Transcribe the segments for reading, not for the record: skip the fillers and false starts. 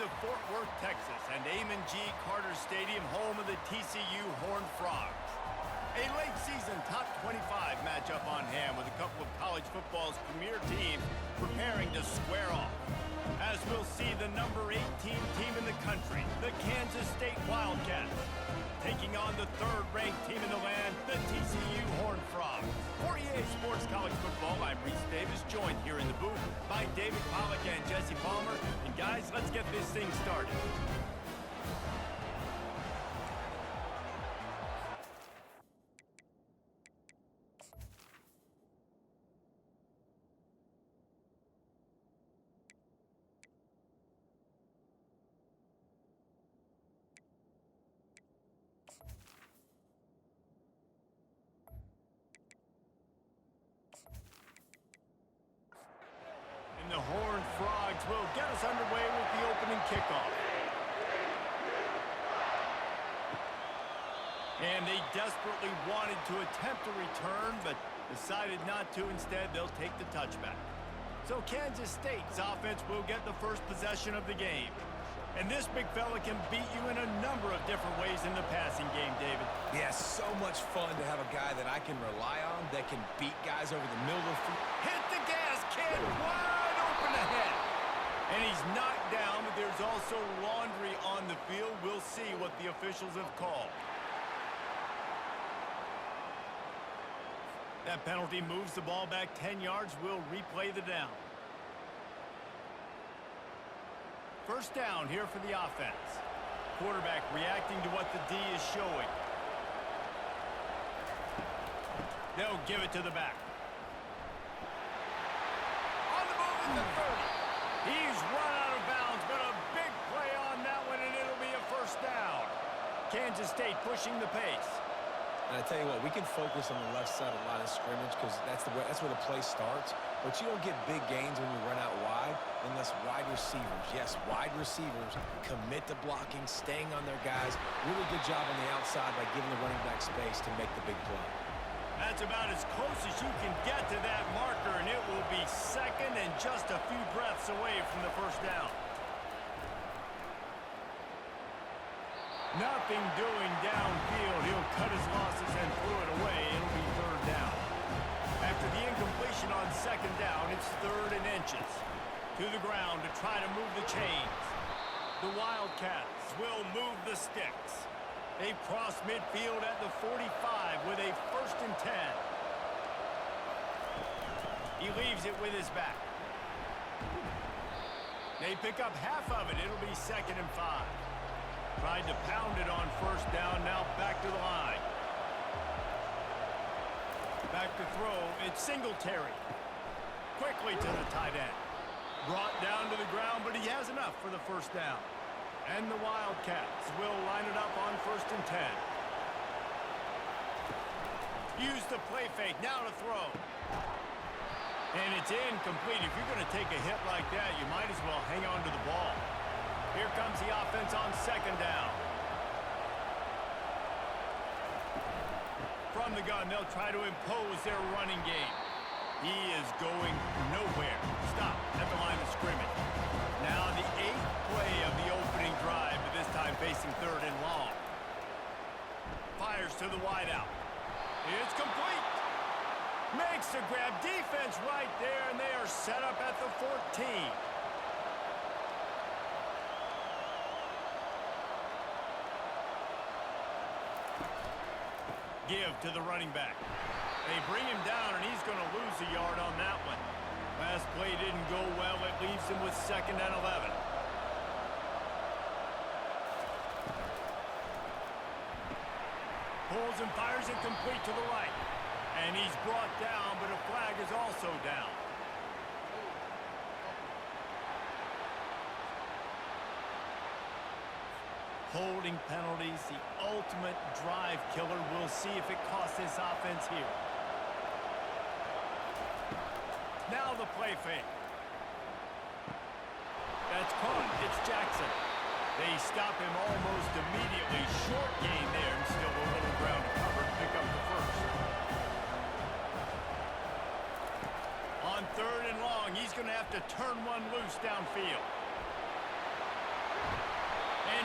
of Fort Worth, Texas, and Amon G. Carter Stadium, home of the TCU Horned Frogs. A late-season top 25 matchup on hand with a couple of college football's premier teams preparing to square off. As we'll see the number 18 team in the country, the Kansas State Wildcats, taking on the third-ranked team in the land, the TCU Horned Frogs. For EA Sports College Football, I'm Reese Davis, joined here in the booth by David Pollack and Jesse Palmer. And guys, let's get this thing started. The Horned Frogs will get us underway with the opening kickoff. And they desperately wanted to attempt a return, but decided not to. Instead, they'll take the touchback. So Kansas State's offense will get the first possession of the game. And this big fella can beat you in a number of different ways in the passing game, David. Yeah, so much fun to have a guy that I can rely on that can beat guys over the middle of the field. Hit the gas, kid! Wide open ahead. And he's knocked down, but there's also laundry on the field. We'll see what the officials have called. That penalty moves the ball back 10 yards. We'll replay the down. First down here for the offense. Quarterback reacting to what the D is showing. They'll give it to the back. On the move at the 30. He's run out of bounds, but a big play on that one, and it'll be a first down. Kansas State pushing the pace. And I tell you what, we can focus on the left side of the line of scrimmage because that's where the play starts. But you don't get big gains when you run out wide unless wide receivers, yes, wide receivers, commit to blocking, staying on their guys. Really good job on the outside by giving the running back space to make the big play. That's about as close as you can get to that marker, and it will be second and just a few breaths away from the first down. Nothing doing downfield. He'll cut his losses and throw it away. It'll be third down. After the incompletion on second down, it's third and inches. To the ground to try to move the chains. The Wildcats will move the sticks. They cross midfield at the 45 with a first and 10. He leaves it with his back. They pick up half of it. It'll be second and 5. Tried to pound it on first down, now back to the line. Back to throw, it's Singletary. Quickly to the tight end. Brought down to the ground, but he has enough for the first down. And the Wildcats will line it up on first and 10. Use the play fake, now to throw. And it's incomplete. If you're going to take a hit like that, you might as well hang on to the ball. Here comes the offense on second down. From the gun, they'll try to impose their running game. He is going nowhere. Stop at the line of scrimmage. Now the 8th play of the opening drive, but this time facing third and long. Fires to the wideout. It's complete. Makes the grab. Defense right there, and they are set up at the 14. Give to the running back. They bring him down, and he's going to lose a yard on that one. Last play didn't go well. It leaves him with second and 11. Pulls and fires it complete to the right. And he's brought down, but a flag is also down. Holding penalties, the ultimate drive killer. We'll see if it costs this offense here. Now the play fake. That's caught. It's Jackson. They stop him almost immediately. Short gain there, and still a little ground to cover to pick up the first. On third and long, he's going to have to turn one loose downfield.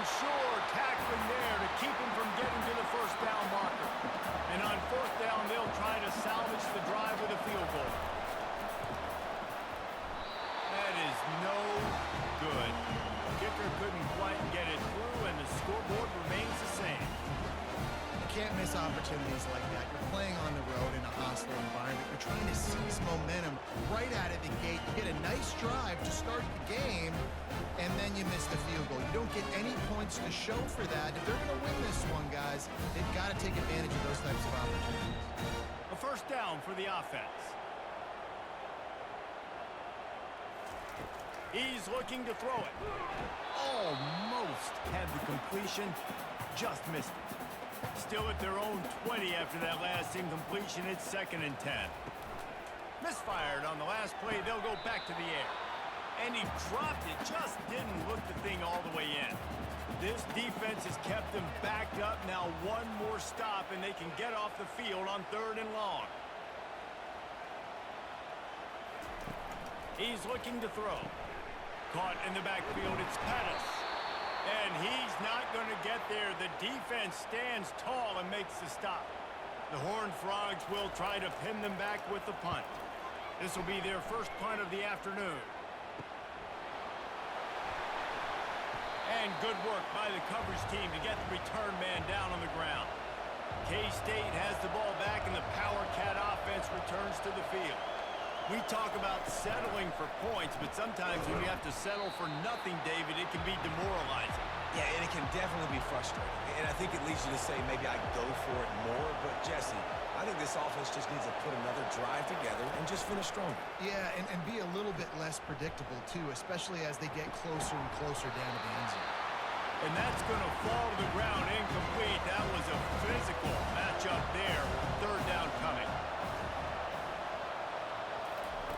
sure tackling there to keep him from getting to the first down marker. And on fourth down, they'll try to salvage the drive with a field goal. That is no good. Kicker couldn't quite get it through, and the scoreboard remains the same. You can't miss opportunities like that. You're playing on the road in a hostile environment. You're trying to seize momentum right out of the gate. You get a nice drive to start the game, and then you miss the field goal. You don't get any points to show for that. If they're going to win this one, guys, they've got to take advantage of those types of opportunities. A first down for the offense. He's looking to throw it. Almost had the completion, just missed it. Still at their own 20 after that last incompletion. It's 2nd and 10. Misfired on the last play. They'll go back to the air. And he dropped it. Just didn't look the thing all the way in. This defense has kept them backed up. Now one more stop, and they can get off the field on 3rd and long. He's looking to throw. Caught in the backfield, it's Pettis. And he's not going to get there. The defense stands tall and makes the stop. The Horned Frogs will try to pin them back with the punt. This will be their first punt of the afternoon. And good work by the coverage team to get the return man down on the ground. K-State has the ball back, and the Power Cat offense returns to the field. We talk about settling for points, but sometimes when you have to settle for nothing, David, it can be demoralizing. Yeah, and it can definitely be frustrating. And I think it leads you to say maybe I go for it more. But, Jesse, I think this offense just needs to put another drive together and just finish stronger. Yeah, and be a little bit less predictable, too, especially as they get closer and closer down to the end zone. And that's going to fall to the ground incomplete. That was a physical matchup there. 3rd down coming.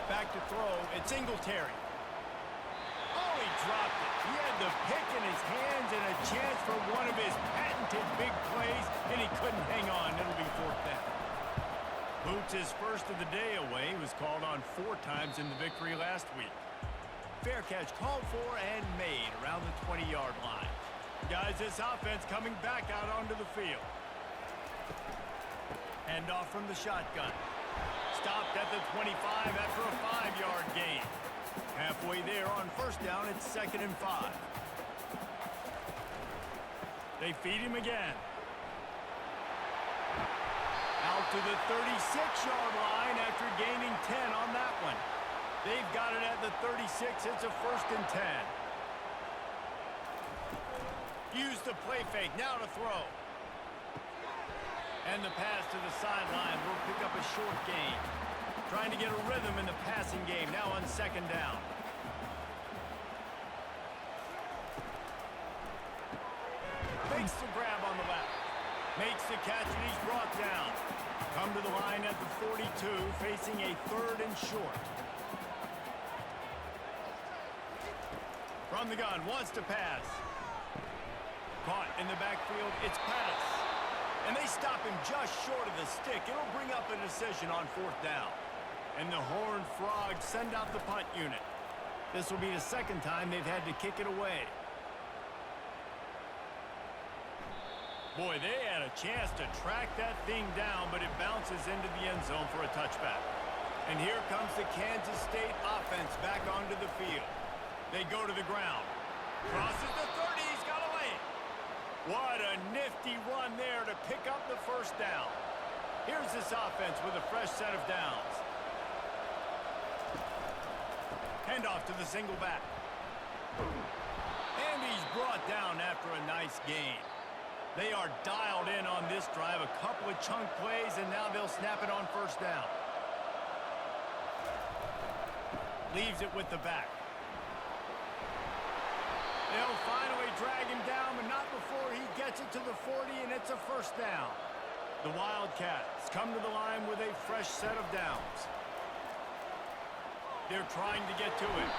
Back to throw. It's Singletary. Oh, he dropped it. He had the pick in his hands and a chance for one of his patented big plays, and he couldn't hang on. It'll be 4th down. Boots' first of the day away. Was called on 4 times in the victory last week. Fair catch called for and made around the 20-yard line. Guys, this offense coming back out onto the field. Handoff from the shotgun. Stopped at the 25 after a 5-yard gain. Halfway there on 1st down, it's 2nd and 5. They feed him again. Out to the 36-yard line after gaining 10 on that one. They've got it at the 36. It's a 1st and 10. Use the play fake. Now to throw. And the pass to the sideline will pick up a short gain. Trying to get a rhythm in the passing game now on 2nd down. Makes the grab on the left. Makes the catch, and he's brought down. Come to the line at the 42, facing a 3rd and short. From the gun, wants to pass. Caught in the backfield, it's Pettis. And they stop him just short of the stick. It'll bring up a decision on 4th down. And the Horned Frogs send out the punt unit. This will be the 2nd time they've had to kick it away. Boy, they had a chance to track that thing down, but it bounces into the end zone for a touchback. And here comes the Kansas State offense back onto the field. They go to the ground. Crosses the 30. He's got away. What a nifty run there to pick up the 1st down. Here's this offense with a fresh set of downs. Handoff to the single back. And he's brought down after a nice gain. They are dialed in on this drive. A couple of chunk plays, and now they'll snap it on 1st down. Leaves it with the back. They'll finally drag him down, but not before he gets it to the 40, and it's a 1st down. The Wildcats come to the line with a fresh set of downs. They're trying to get to it.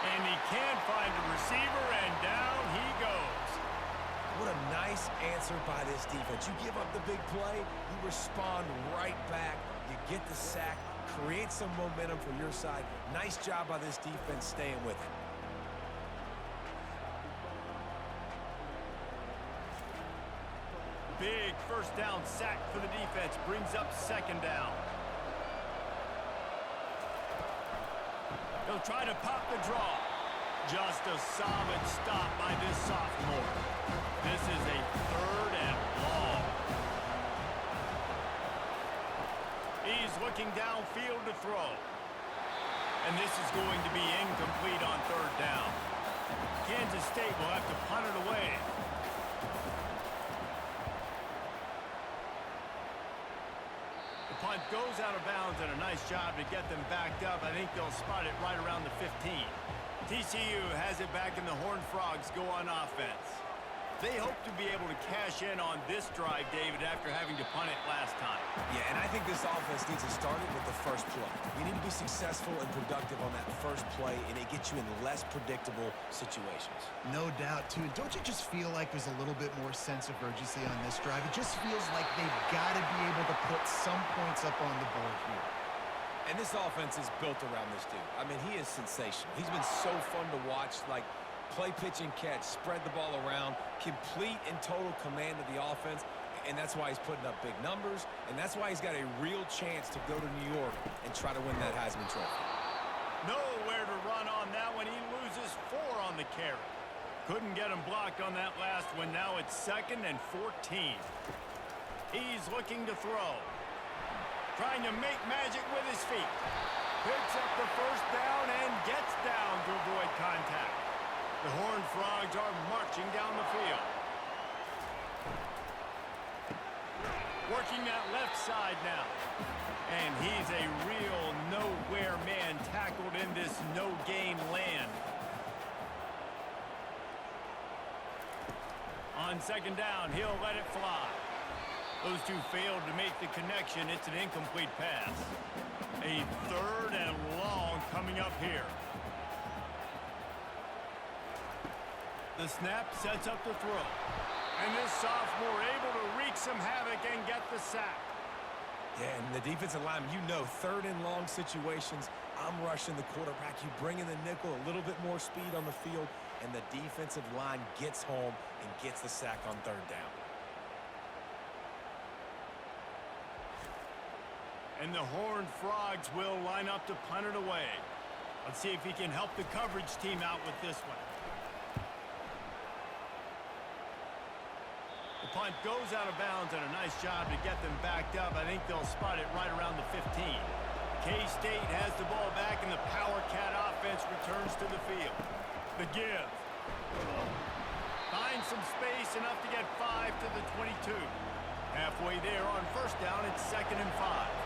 And he can't find a receiver, and down he goes. What a nice answer by this defense. You give up the big play, you respond right back, you get the sack, create some momentum for your side. Nice job by this defense staying with it. quick first down sack for the defense. Brings up second down. They'll try to pop the draw. Just a solid stop by this sophomore. This is a third and long. He's looking downfield to throw. And this is going to be incomplete on third down. Kansas State will have to punt it away. The punt goes out of bounds, and a nice job to get them backed up. I think they'll spot it right around the 15. TCU has it back, and the Horned Frogs go on offense. They hope to be able to cash in on this drive, David, after having to punt it last time. Yeah, and I think this offense needs to start it with the first play. You need to be successful and productive on that first play, and it gets you in less predictable situations. No doubt, too. And don't you just feel like there's a little bit more sense of urgency on this drive? It just feels like they've got to be able to put some points up on the board here. And this offense is built around this dude. I mean, he is sensational. He's been so fun to watch, like play, pitch, and catch, spread the ball around, complete and total command of the offense, and that's why he's putting up big numbers, and that's why he's got a real chance to go to New York and try to win that Heisman Trophy. Nowhere to run on that one. He loses 4 on the carry. Couldn't get him blocked on that last one. Now it's 2nd and 14. He's looking to throw. Trying to make magic with his feet. Picks up the first down and gets down to avoid contact. The Horned Frogs are marching down the field. Working that left side now. And he's a real nowhere man tackled in this no-gain land. On second down, he'll let it fly. Those two failed to make the connection. It's an incomplete pass. A third and long coming up here. The snap sets up the throw. And this sophomore able to wreak some havoc and get the sack. Yeah, and the defensive line, you know, third and long situations, I'm rushing the quarterback. You bring in the nickel, a little bit more speed on the field, and the defensive line gets home and gets the sack on third down. And the Horned Frogs will line up to punt it away. Let's see if he can help the coverage team out with this one. The punt goes out of bounds, and a nice job to get them backed up. I think they'll spot it right around the 15. K-State has the ball back, and the Power Cat offense returns to the field. The give. Finds some space, enough to get 5 to the 22. Halfway there on first down, it's 2nd and 5.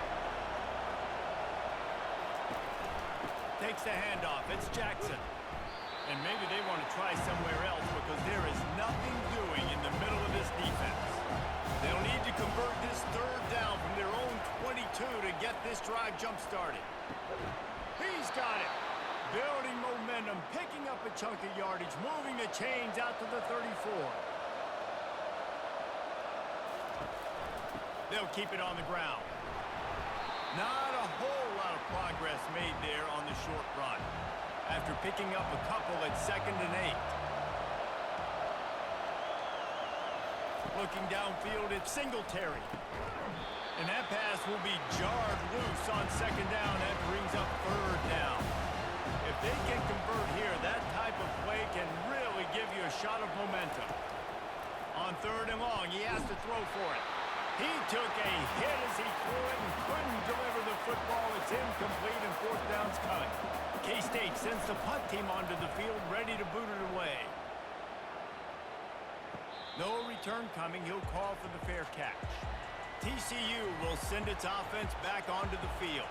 Takes the handoff. It's Jackson. And maybe they want to try somewhere else because there is nothing doing in the middle of this defense. They'll need to convert this third down from their own 22 to get this drive jump-started. He's got it. Building momentum, picking up a chunk of yardage, moving the chains out to the 34. They'll keep it on the ground. Not a whole lot of progress made there on the short run. After picking up a couple at 2nd and 8. Looking downfield, it's Singletary. And that pass will be jarred loose on 2nd down. That brings up 3rd down. If they can convert here, that type of play can really give you a shot of momentum. On 3rd and long, he has to throw for it. He took a hit as he threw it and couldn't deliver the football. It's incomplete and 4th down's coming. K-State sends the punt team onto the field, ready to boot it away. No return coming. He'll call for the fair catch. TCU will send its offense back onto the field.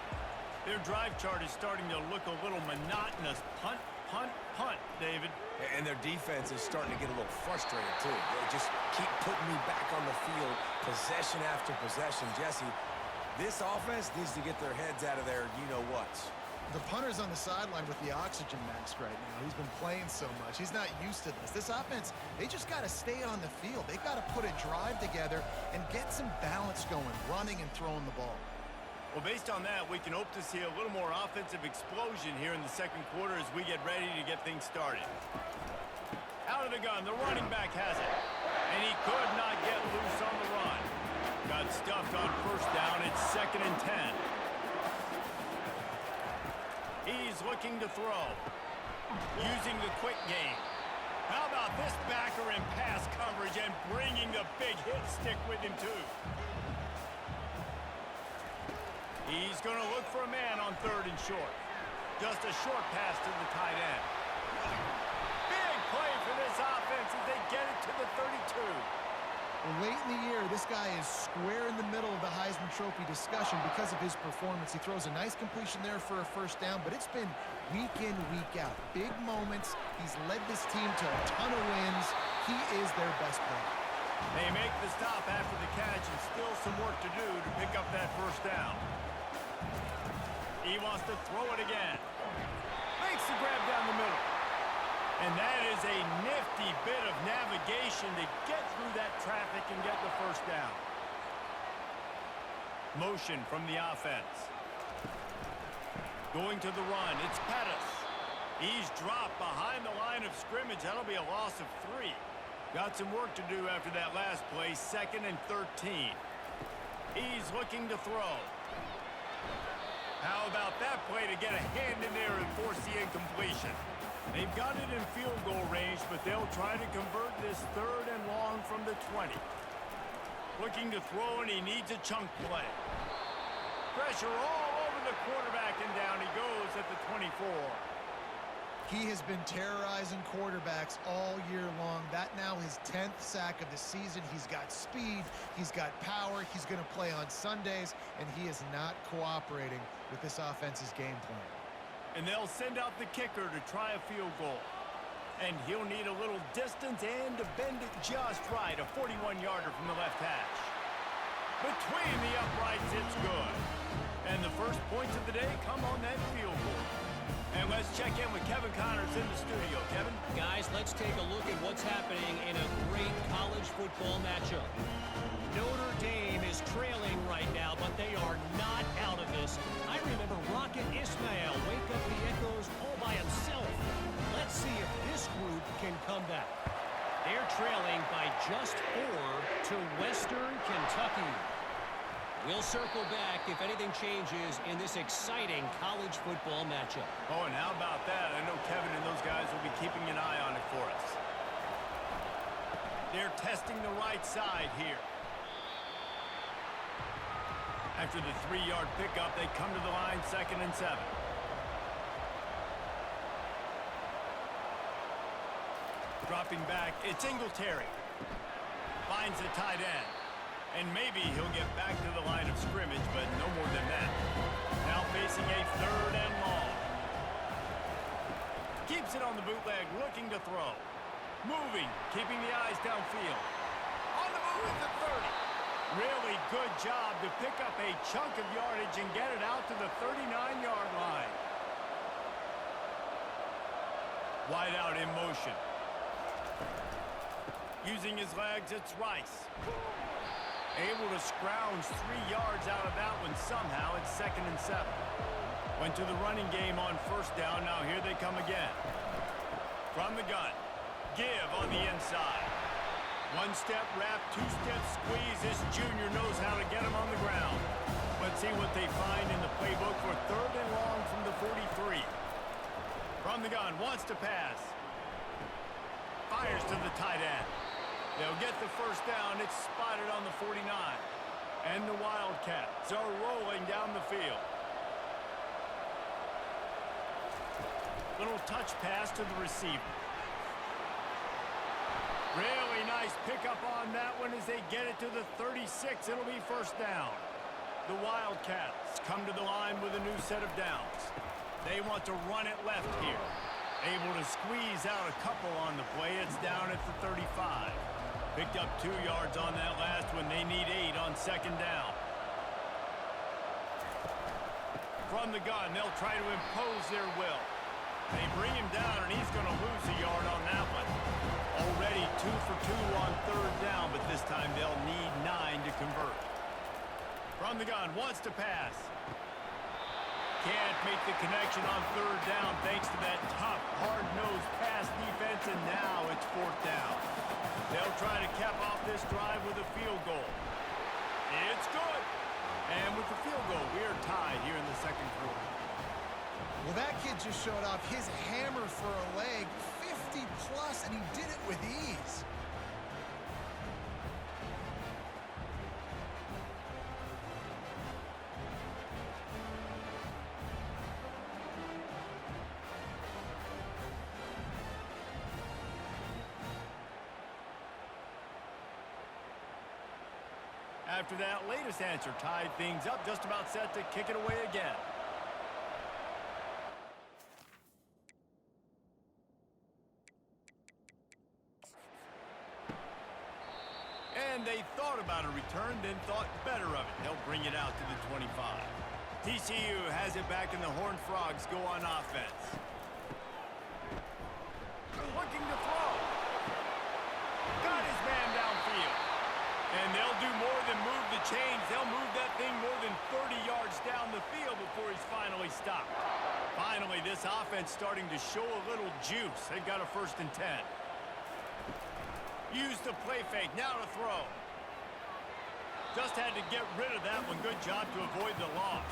Their drive chart is starting to look a little monotonous. Punt, punt, punt, David. And their defense is starting to get a little frustrated, too. They just keep putting me back on the field, possession after possession. Jesse, this offense needs to get their heads out of their you-know-whats. The punter's on the sideline with the oxygen mask right now. He's been playing so much. He's not used to this. This offense, they just got to stay on the field. They've got to put a drive together and get some balance going, running and throwing the ball. Well, based on that, we can hope to see a little more offensive explosion here in the 2nd quarter as we get ready to get things started. Out of the gun, the running back has it. And he could not get loose on the run. get stuffed on first down. It's 2nd and 10. He's looking to throw. Using the quick game. How about this backer in pass coverage and bringing the big hit stick with him, too. He's going to look for a man on 3rd and short. Just a short pass to the tight end. Big play for this offense as they get it to the 32. Well, late in the year, this guy is square in the middle of the Heisman Trophy discussion because of his performance. He throws a nice completion there for a first down, but it's been week in, week out. Big moments. He's led this team to a ton of wins. He is their best player. They make the stop after the catch and still some work to do to pick up that first down. He wants to throw it again. Makes the grab down the middle. And that is a nifty bit of navigation to get through that traffic and get the first down. Motion from the offense. Going to the run, it's Pettis. He's dropped behind the line of scrimmage. That'll be a loss of 3. Got some work to do after that last play, 2nd and 13. He's looking to throw. How about that play to get a hand in there and force the incompletion? They've got it in field goal range, but they'll try to convert this 3rd and long from the 20. Looking to throw, and he needs a chunk play. Pressure all over the quarterback, and down he goes at the 24. He has been terrorizing quarterbacks all year long. That now his 10th sack of the season. He's got speed. He's got power. He's going to play on Sundays, and he is not cooperating with this offense's game plan. And they'll send out the kicker to try a field goal. And he'll need a little distance and to bend it just right. A 41-yarder from the left hash. Between the uprights, it's good. And the first points of the day come on that field goal. And let's check in with Kevin Connors in the studio. Kevin? Guys, let's take a look at what's happening in a great college football matchup. Notre Dame is trailing right now, but they are not out of this. I remember Rocket Ismail wake up the echoes all by himself. Let's see if this group can come back. They're trailing by just 4 to Western Kentucky. We'll circle back if anything changes in this exciting college football matchup. Oh, and how about that? I know Kevin and those guys will be keeping an eye on it for us. They're testing the right side here. After the 3-yard pickup, they come to the line, 2nd and 7. Dropping back, it's Singletary. Finds the tight end. And maybe he'll get back to the line of scrimmage, but no more than that. Now facing a 3rd and long. Keeps it on the bootleg, looking to throw. Moving, keeping the eyes downfield. On the move at the 30. Really good job to pick up a chunk of yardage and get it out to the 39-yard line. Wide out in motion. Using his legs, it's Rice. Able to scrounge 3 yards out of that one somehow. It's 2nd and 7. Went to the running game on first down. Now here they come again. From the gun. Give on the inside. 1-step wrap, 2-step squeeze. This junior knows how to get him on the ground. Let's see what they find in the playbook for 3rd and long from the 43. From the gun, wants to pass. Fires to the tight end. They'll get the first down. It's spotted on the 49. And the Wildcats are rolling down the field. Little touch pass to the receiver. Really nice pickup on that one as they get it to the 36. It'll be first down. The Wildcats come to the line with a new set of downs. They want to run it left here. Able to squeeze out a couple on the play. It's down at the 35. Picked up 2 yards on that last one. They need 8 on 2nd down. From the gun, they'll try to impose their will. They bring him down, and he's going to lose a yard on that one. Already 2 for 2 on 3rd down, but this time they'll need 9 to convert. From the gun, wants to pass. Can't make the connection on 3rd down thanks to that tough, hard-nosed pass defense, and now it's 4th down. They'll try to cap off this drive with a field goal. It's tied here in the second quarter. Well, that kid just showed off his hammer for a leg, 50 plus, and he did it with ease. After that latest answer tied things up, just about set to kick it away again. And they thought about a return, then thought better of it. They'll bring it out to the 25. TCU has it back, and the Horned Frogs go on offense. Looking to throw. Got his man downfield. And they'll do more than move the chains. They'll move that thing more than 30 yards down the field before he's finally stopped. Finally, this offense starting to show a little juice. They've got a 1st and 10. Use the play fake. Now to throw. Just had to get rid of that one. Good job to avoid the loss.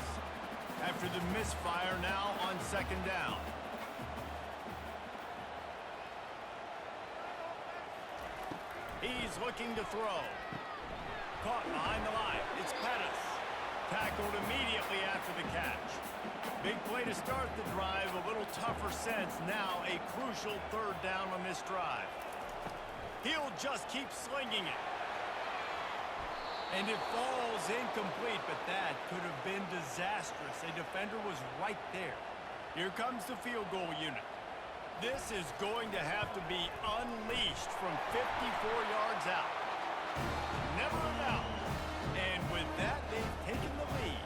After the misfire, now on 2nd down. He's looking to throw. Caught behind the line. It's Pettis. Tackled immediately after the catch. Big play to start the drive. A little tougher sense. Now a crucial 3rd down on this drive. He'll just keep slinging it. And it falls incomplete, but that could have been disastrous. A defender was right there. Here comes the field goal unit. This is going to have to be unleashed from 54 yards out. Never a doubt. And with that, they've taken the lead.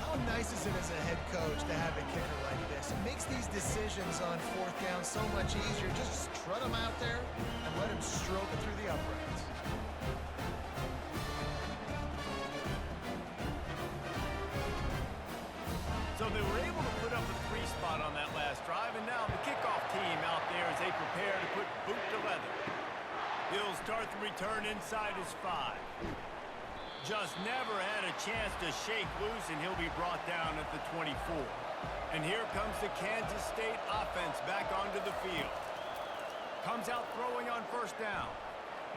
How nice is it as a head coach to have a kicker like this? It makes these decisions on 4th down so much easier. Just strut him out there and let him stroke it through the uprights. So they were able to put up a 3 spot on that last drive, and now the kickoff team out there as they prepare to put boot to leather. He'll start the return inside his 5. Just never had a chance to shake loose, and he'll be brought down at the 24. And here comes the Kansas State offense back onto the field. Comes out throwing on 1st down.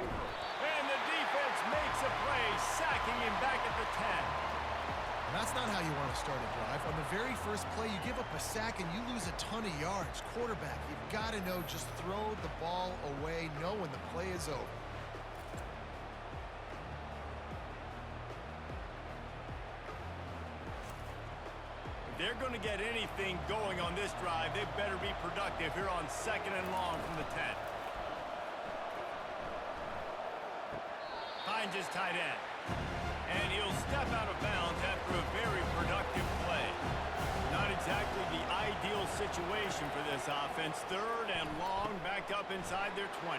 And the defense makes a play, sacking him back at the 10. And that's not how you want to start a drive. On the very first play, you give up a sack and you lose a ton of yards. Quarterback, you've got to know, just throw the ball away, know when the play is over. If they're going to get anything going on this drive, they better be productive here on 2nd and long from the 10. Finds his tight end. And he'll step out of bounds after a very productive play. Not exactly the ideal situation for this offense. 3rd and long, backed up inside their 20.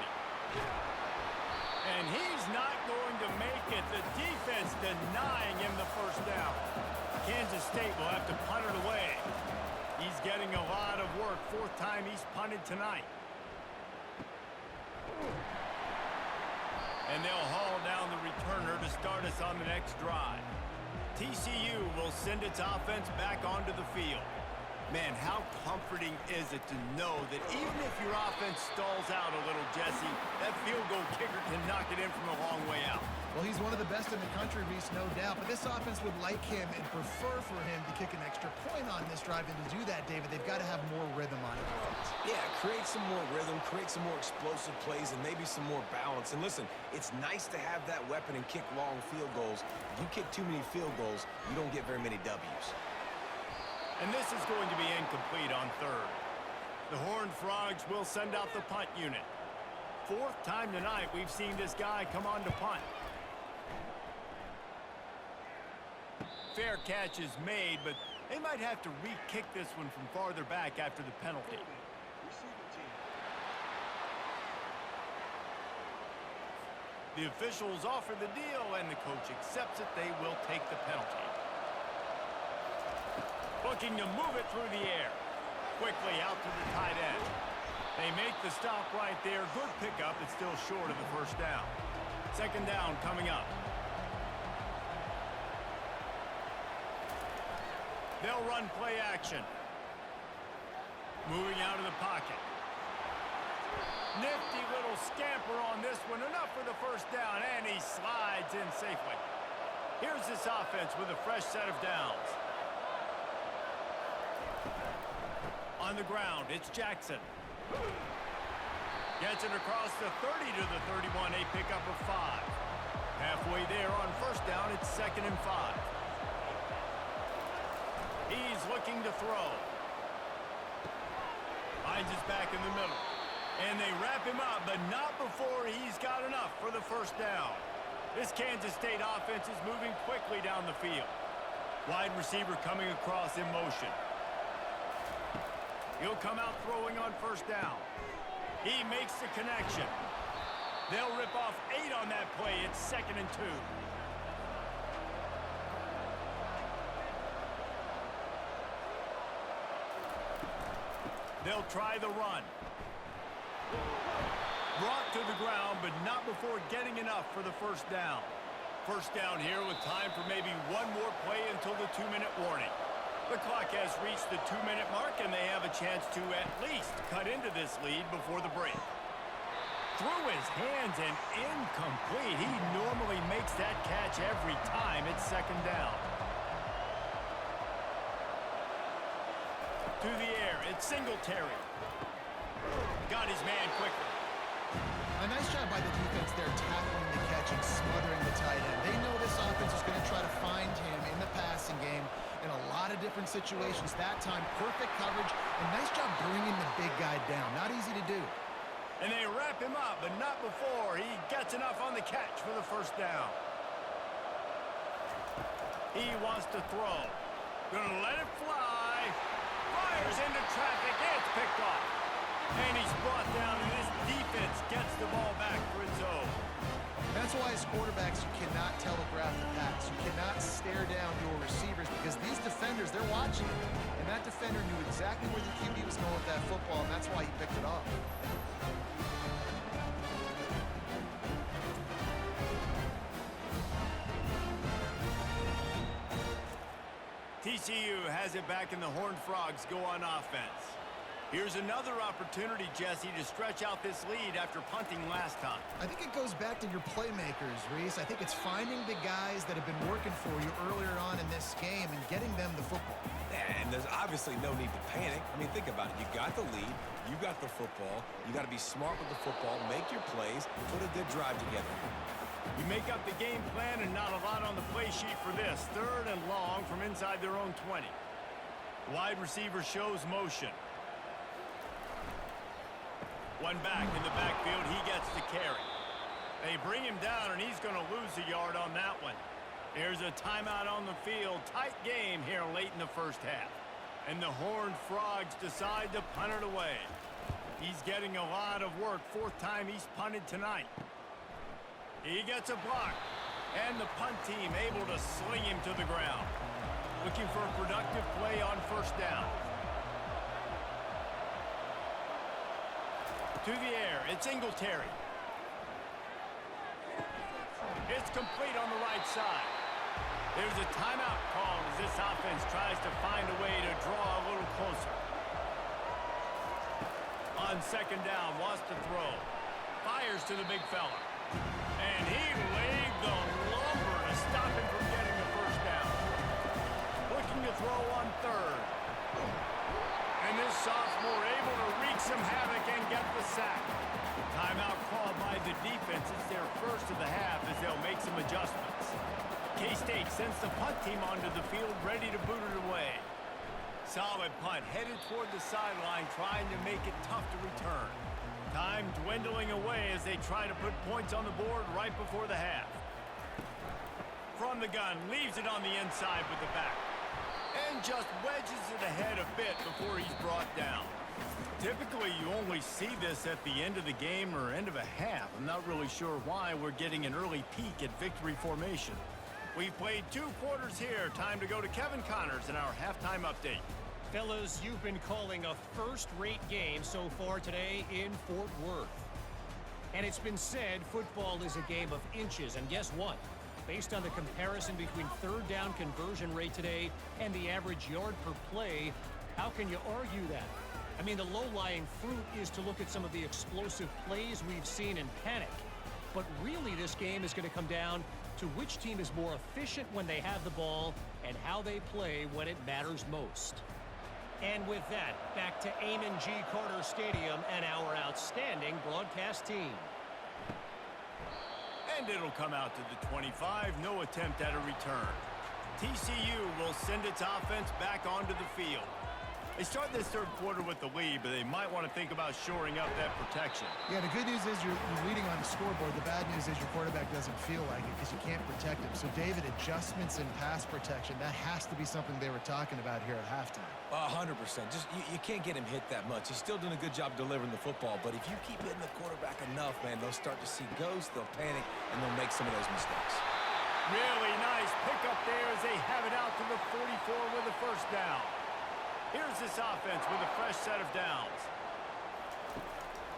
And he's not going to make it. The defense denying him the 1st down. Kansas State will have to punt it away. He's getting a lot of work. 4th time he's punted tonight. And they'll haul down the returner to start us on the next drive. TCU will send its offense back onto the field. Man, how comforting is it to know that even if your offense stalls out a little, Jesse, that field goal kicker can knock it in from a long way out. Well, he's one of the best in the country, Reese, no doubt. But this offense would like him and prefer for him to kick an extra point on this drive. And to do that, David, they've got to have more rhythm on it. Yeah, create some more rhythm, create some more explosive plays, and maybe some more balance. And listen, it's nice to have that weapon and kick long field goals. If you kick too many field goals, you don't get very many W's. And this is going to be incomplete on 3rd. The Horned Frogs will send out the punt unit. 4th time tonight we've seen this guy come on to punt. Fair catch is made, but they might have to re-kick this one from farther back after the penalty. The officials offer the deal, and the coach accepts it. They will take the penalty. Looking to move it through the air. Quickly out to the tight end. They make the stop right there. Good pickup. It's still short of the 1st down. 2nd down coming up. They'll run play action. Moving out of the pocket. Nifty little scamper on this one. Enough for the first down, and he slides in safely. Here's this offense with a fresh set of downs. On the ground, it's Jackson. Gets it across the 30 to the 31, a pickup of 5. Halfway there on first down, it's 2nd and 5. He's looking to throw. Finds his back in the middle. And they wrap him up, but not before he's got enough for the first down. This Kansas State offense is moving quickly down the field. Wide receiver coming across in motion. He'll come out throwing on first down. He makes the connection. They'll rip off 8 on that play. It's 2nd and 2. They'll try the run. Brought to the ground, but not before getting enough for the first down. First down here with time for maybe one more play until the 2-minute warning. The clock has reached the 2-minute mark, and they have a chance to at least cut into this lead before the break. Through his hands and incomplete. He normally makes that catch every time. It's 2nd down. To the air, it's Singletary. Got his man quickly. A nice job by the defense there tackling the catch and smothering the tight end. They know this offense is going to try to find him in the passing game in a lot of different situations. That time, perfect coverage, and nice job bringing the big guy down. Not easy to do. And they wrap him up, but not before he gets enough on the catch for the first down. He wants to throw. Gonna let it fly. Fires into traffic. It's picked off. And he's brought down, and this defense gets the ball back for its own. That's why as quarterbacks, you cannot telegraph the pass. You cannot stare down your receivers because these defenders, they're watching it. And that defender knew exactly where the QB was going with that football, and that's why he picked it off. TCU has it back, and the Horned Frogs go on offense. Here's another opportunity, Jesse, to stretch out this lead after punting last time. I think it goes back to your playmakers, Reese. I think it's finding the guys that have been working for you earlier on in this game and getting them the football. And there's obviously no need to panic. I mean, think about it. You got the lead. You got the football. You got to be smart with the football, make your plays, put a good drive together. You make up the game plan, and not a lot on the play sheet for this. 3rd and long from inside their own 20. Wide receiver shows motion. One back in the backfield. He gets the carry. They bring him down, and he's going to lose a yard on that one. There's a timeout on the field. Tight game here late in the first half. And the Horned Frogs decide to punt it away. He's getting a lot of work. 4th time he's punted tonight. He gets a block. And the punt team able to sling him to the ground. Looking for a productive play on first down. To the air, it's Singletary. It's complete on the right side. There's a timeout called as this offense tries to find a way to draw a little closer. On 2nd down, wants to throw. Fires to the big fella. And he laid the lumber to stop him from getting the first down. Looking to throw on 3rd. And this sophomore able to wreak some havoc and get the sack. Timeout called by the defense. It's their first of the half as they'll make some adjustments. K-State sends the punt team onto the field ready to boot it away. Solid punt headed toward the sideline, trying to make it tough to return. Time dwindling away as they try to put points on the board right before the half. From the gun, leaves it on the inside with the back. And just wedges it ahead a bit before he's brought down. Typically, you only see this at the end of the game or end of a half. I'm not really sure why we're getting an early peek at victory formation. We've played 2 quarters here. Time to go to Kevin Connors in our halftime update. Fellas, you've been calling a first-rate game so far today in Fort Worth. And it's been said football is a game of inches, and guess what? Based on the comparison between third down conversion rate today and the average yard per play, how can you argue that? I mean, the low-lying fruit is to look at some of the explosive plays we've seen in panic. But really, this game is going to come down to which team is more efficient when they have the ball and how they play when it matters most. And with that, back to Amon G. Carter Stadium and our outstanding broadcast team. And it'll come out to the 25. No attempt at a return. TCU will send its offense back onto the field. They start this third quarter with the lead, but they might want to think about shoring up that protection. Yeah, the good news is you're leading on the scoreboard. The bad news is your quarterback doesn't feel like it because you can't protect him. So, David, adjustments in pass protection, that has to be something they were talking about here at halftime. 100%. Just you can't get him hit that much. He's still doing a good job delivering the football, but if you keep hitting the quarterback enough, man, they'll start to see ghosts, they'll panic, and they'll make some of those mistakes. Really nice pickup there as they have it out to the 44 with a first down. Here's this offense with a fresh set of downs.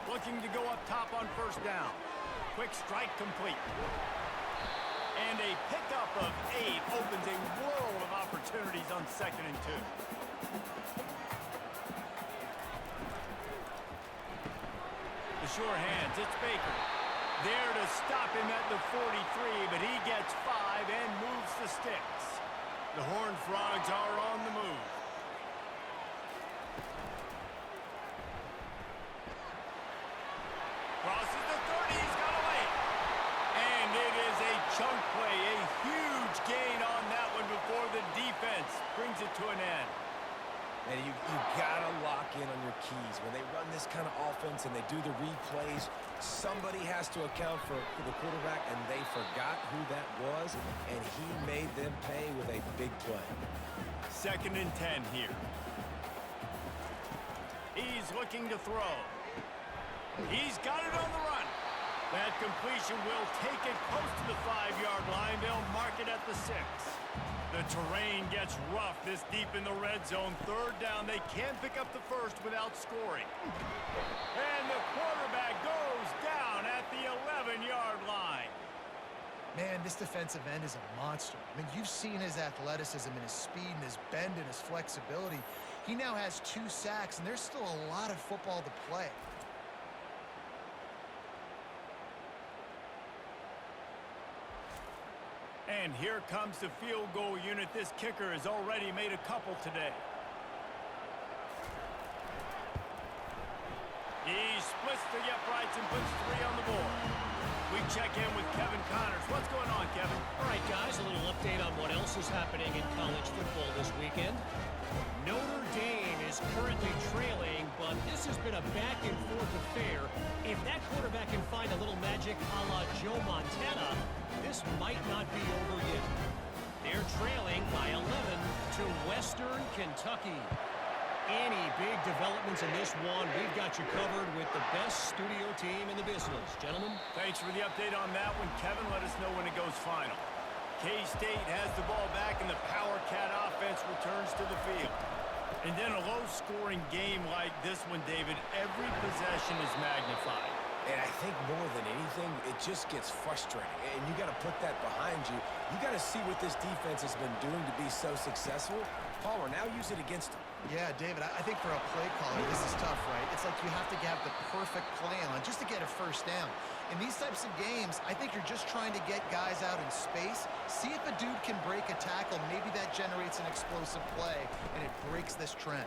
Looking to go up top on first down. Quick strike complete. And a pickup of 8 opens a world of opportunities on 2nd and 2. The sure hands, it's Baker. There to stop him at the 43, but he gets 5 and moves the sticks. The Horned Frogs are on the move. Crosses the 30, he's got away. And it is a chunk play, a huge gain on that one before the defense brings it to an end. And you got to lock in on your keys. When they run this kind of offense and they do the replays, somebody has to account for the quarterback, and they forgot who that was, and he made them pay with a big play. 2nd and 10 here. He's looking to throw. He's got it on the run. That completion will take it close to the 5-yard line. They'll mark it at the 6. The terrain gets rough this deep in the red zone. 3rd down, they can't pick up the first without scoring. And the quarterback goes down at the 11-yard line. Man, this defensive end is a monster. I mean, you've seen his athleticism and his speed and his bend and his flexibility. He now has 2 sacks, and there's still a lot of football to play. And here comes the field goal unit. This kicker has already made a couple today. He splits the uprights and puts 3 on the board. We check in with Kevin Connors. What's going on, Kevin? All right, guys, a little update on what else is happening in college football this weekend. Notre Dame is currently trailing, but this has been a back-and-forth affair. If that quarterback can find a little magic a la Joe Montana, this might not be over yet. They're trailing by 11 to Western Kentucky. Any big developments in this one, we've got you covered with the best studio team in the business. Gentlemen? Thanks for the update on that one, Kevin. Let us know when it goes final. K-State has the ball back, and the Power Cat offense returns to the field. And then a low-scoring game like this one, David, every possession is magnified. And I think more than anything, it just gets frustrating. And you got to put that behind you. You got to see what this defense has been doing to be so successful. Palmer, now use it against them. Yeah, David, I think for a play caller, this is tough, right? It's like you have to have the perfect play on just to get a first down. In these types of games, I think you're just trying to get guys out in space, see if a dude can break a tackle. Maybe that generates an explosive play, and it breaks this trend.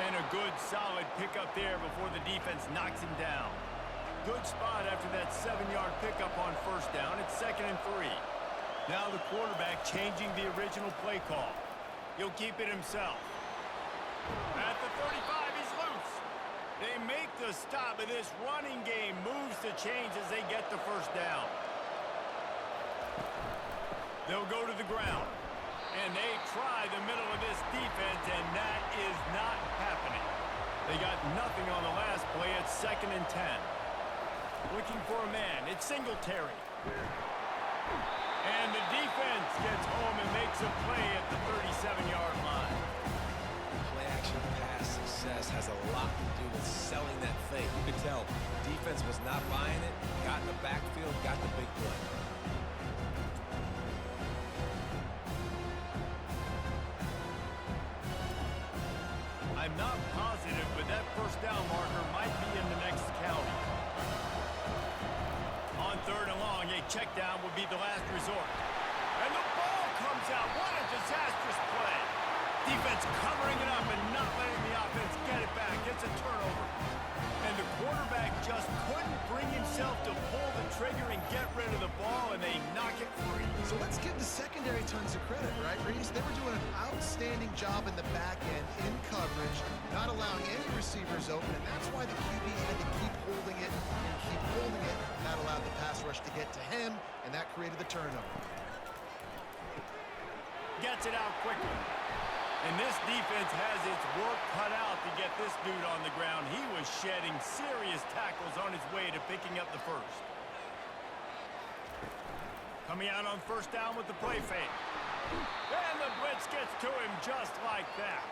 And a good, solid pickup there before the defense knocks him down. Good spot after that 7-yard pickup on first down. It's 2nd and 3. Now the quarterback changing the original play call. He'll keep it himself. At the 35, he's loose. They make the stop, and this running game moves to change as they get the first down. They'll go to the ground. And they try the middle of this defense, and that is not happening. They got nothing on the last play. It's 2nd and 10. Looking for a man. It's Singletary. And the defense gets home and makes a play at the 37-yard line. Play-action pass success has a lot to do with selling that fake. You could tell defense was not buying it, got in the backfield, got the big play. not positive, but that first down marker might be in the next county. On 3rd and long, a check down would be the last resort. And the ball comes out. What a disastrous play. Defense covering it up and not letting the offense get it back. It's a turnover. And the quarterback just couldn't bring himself to pull the trigger and get rid of the ball, and they knock it free. So let's give the secondary tons of credit, right, Reese? They were doing an outstanding job in the back end, in coverage, not allowing any receivers open, and that's why the QB had to keep holding it and keep holding it. That allowed the pass rush to get to him, and that created the turnover. Gets it out quickly. And this defense has its work cut out to get this dude on the ground. He was shedding serious tackles on his way to picking up the first. Coming out on 1st down with the play fake. And the blitz gets to him just like that.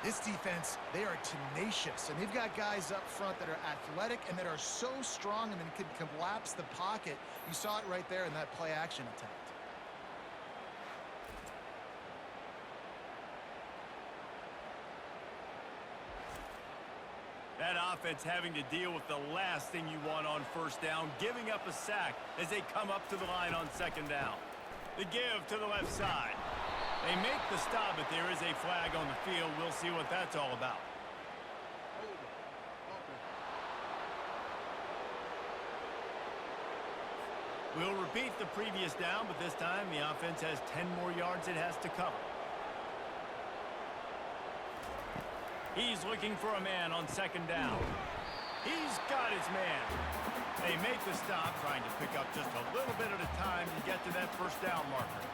This defense, they are tenacious, and they've got guys up front that are athletic and that are so strong and then can collapse the pocket. You saw it right there in that play-action attempt. That offense having to deal with the last thing you want on 1st down, giving up a sack as they come up to the line on 2nd down. The give to the left side. They make the stop, but there is a flag on the field. We'll see what that's all about. We'll repeat the previous down, but this time the offense has 10 more yards it has to cover. He's looking for a man on 2nd down. He's got his man. They make the stop, trying to pick up just a little bit at a time to get to that 1st down marker.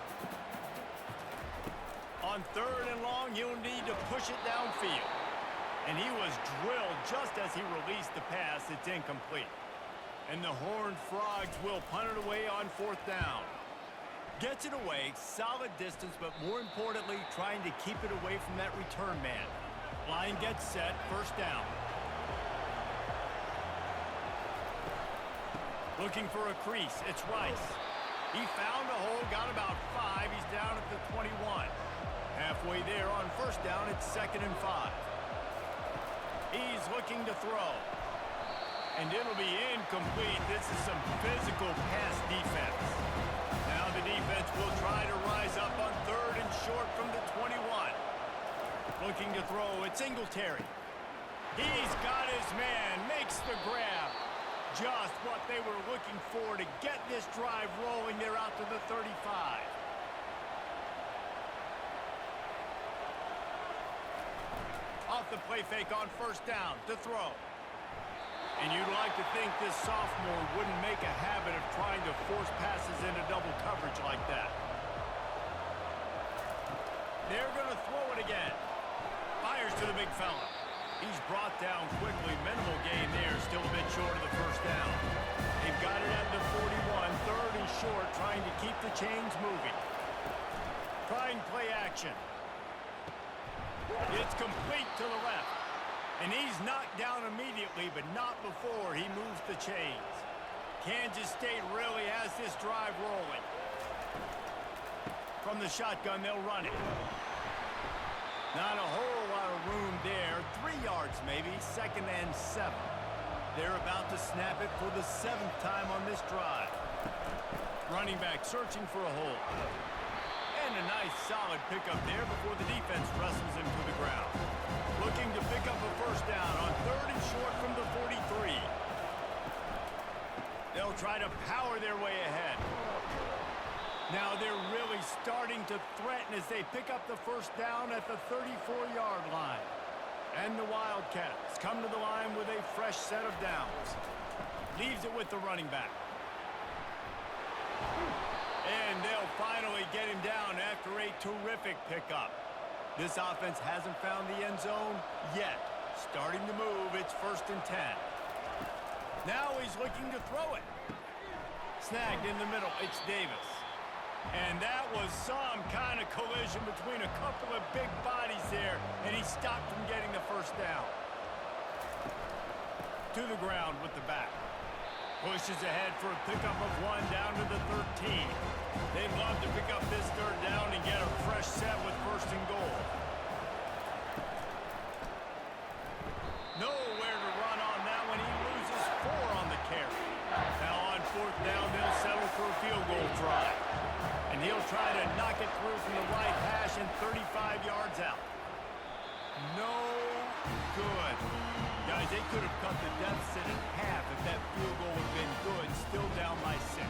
On 3rd and long, he'll need to push it downfield. And he was drilled just as he released the pass. It's incomplete. And the Horned Frogs will punt it away on 4th down. Gets it away, solid distance, but more importantly, trying to keep it away from that return man. Line gets set, 1st down. Looking for a crease, it's Rice. He found a hole, got about 5. He's down at the 21. Halfway there on 1st down, it's 2nd and 5. He's looking to throw. And it'll be incomplete. This is some physical pass defense. Now the defense will try to rise up on 3rd and short from the 21. Looking to throw, it's Singletary. He's got his man, makes the grab. Just what they were looking for to get this drive rolling. They're out to the 35. Off the play fake on 1st down to throw. And you'd like to think this sophomore wouldn't make a habit of trying to force passes into double coverage like that. They're going to throw it again. Fires to the big fella. He's brought down quickly. Minimal gain there. Still a bit short of the 1st down. They've got it at the 41. 3rd and short, trying to keep the chains moving. Trying play action. It's complete to the left. And he's knocked down immediately, but not before he moves the chains. Kansas State really has this drive rolling. From the shotgun, they'll run it. Not a whole lot of room there. 3 yards maybe, 2nd and 7. They're about to snap it for the 7th time on this drive. Running back searching for a hole. And a nice solid pickup there before the defense wrestles him to the ground. Looking to pick up a 1st down on 3rd and short from the 43. They'll try to power their way ahead. Now they're really starting to threaten as they pick up the 1st down at the 34-yard line. And the Wildcats come to the line with a fresh set of downs. Leaves it with the running back. And they'll finally get him down after a terrific pickup. This offense hasn't found the end zone yet. Starting to move, it's 1st and 10. Now he's looking to throw it. Snagged in the middle, it's Davis. And that was some kind of collision between a couple of big bodies there, and he stopped from getting the 1st down. To the ground with the back. Pushes ahead for a pickup of 1 down to the 13. They'd love to pick up this 3rd down and get a fresh set with 1st and goal. Nowhere to run on that one. He loses 4 on the carry. Now on 4th down, they'll settle for a field goal try. And he'll try to knock it through from the right hash and 35 yards out. No good. Guys, they could have cut the deficit in half if that field goal would have been good. Still down by 6.